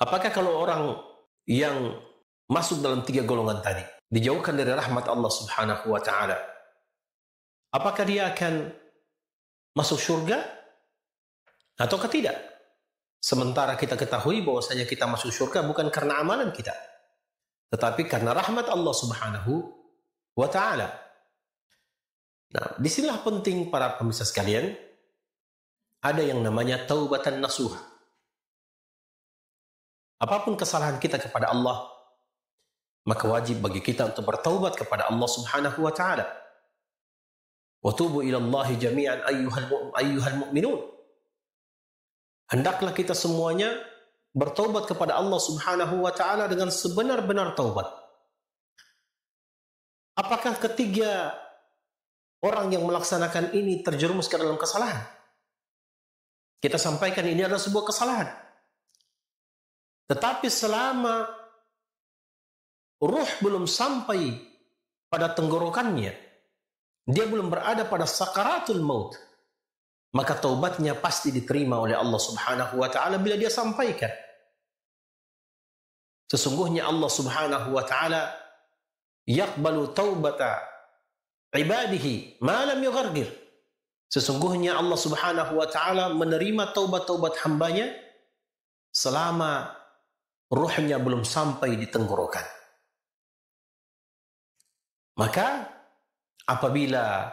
Apakah kalau orang yang masuk dalam 3 golongan tadi, dijauhkan dari rahmat Allah Subhanahu wa taala, apakah dia akan masuk surga ataukah tidak? Sementara kita ketahui bahwasanya kita masuk surga bukan karena amalan kita, tetapi karena rahmat Allah Subhanahu wa taala. Nah, disinilah penting para pemirsa sekalian, ada yang namanya taubatan nasuha. Apapun kesalahan kita kepada Allah, maka wajib bagi kita untuk bertaubat kepada Allah Subhanahu wa taala. Wa tubu ila Allahi jami'an ayyuhal mu'minun. Hendaklah kita semuanya bertaubat kepada Allah Subhanahu wa taala dengan sebenar-benar taubat. Apakah ketiga orang yang melaksanakan ini terjerumus ke dalam kesalahan? Kita sampaikan ini adalah sebuah kesalahan. Tetapi selama ruh belum sampai pada tenggorokannya, dia belum berada pada sakaratul maut, maka taubatnya pasti diterima oleh Allah Subhanahu wa taala bila dia sampaikan. Sesungguhnya Allah Subhanahu wa taala yaqbalu taubata ibadihi ma lam yughargir. Sesungguhnya Allah Subhanahu wa taala menerima taubat-taubat hambanya selama ruhnya belum sampai di tenggorokan. Maka apabila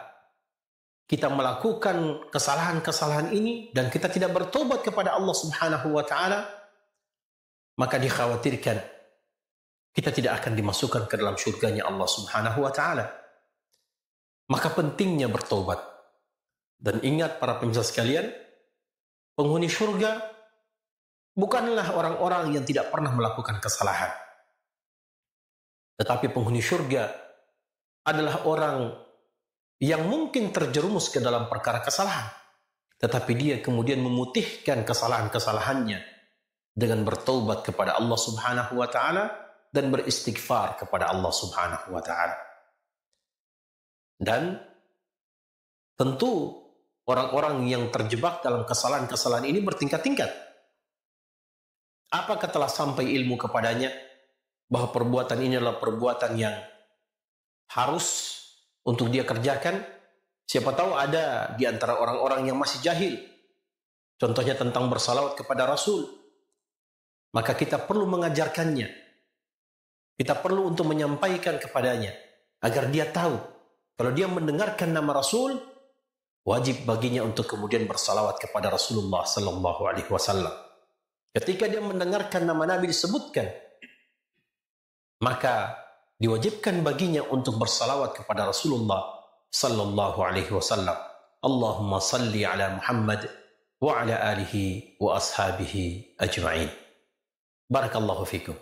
kita melakukan kesalahan-kesalahan ini dan kita tidak bertobat kepada Allah Subhanahu wa taala, maka dikhawatirkan kita tidak akan dimasukkan ke dalam surganya Allah Subhanahu wa taala. Maka pentingnya bertobat. Dan ingat para pemirsa sekalian, penghuni surga bukanlah orang-orang yang tidak pernah melakukan kesalahan. Tetapi penghuni surga adalah orang yang mungkin terjerumus ke dalam perkara kesalahan, tetapi dia kemudian memutihkan kesalahan-kesalahannya dengan bertaubat kepada Allah Subhanahu wa taala dan beristighfar kepada Allah Subhanahu wa taala. Dan tentu orang-orang yang terjebak dalam kesalahan-kesalahan ini bertingkat-tingkat. Apakah telah sampai ilmu kepadanya bahwa perbuatan ini adalah perbuatan yang harus untuk dia kerjakan? Siapa tahu ada di antara orang-orang yang masih jahil, contohnya tentang bersalawat kepada Rasul. Maka kita perlu mengajarkannya. Kita perlu untuk menyampaikan kepadanya agar dia tahu kalau dia mendengarkan nama Rasul, wajib baginya untuk kemudian bersalawat kepada Rasulullah sallallahu alaihi wasallam. Ketika dia mendengarkan nama Nabi disebutkan, maka diwajibkan baginya untuk bersalawat kepada Rasulullah sallallahu alaihi wasallam. Allahumma salli ala Muhammad wa ala alihi wa ashabihi ajma'in. Barakallahu fikum.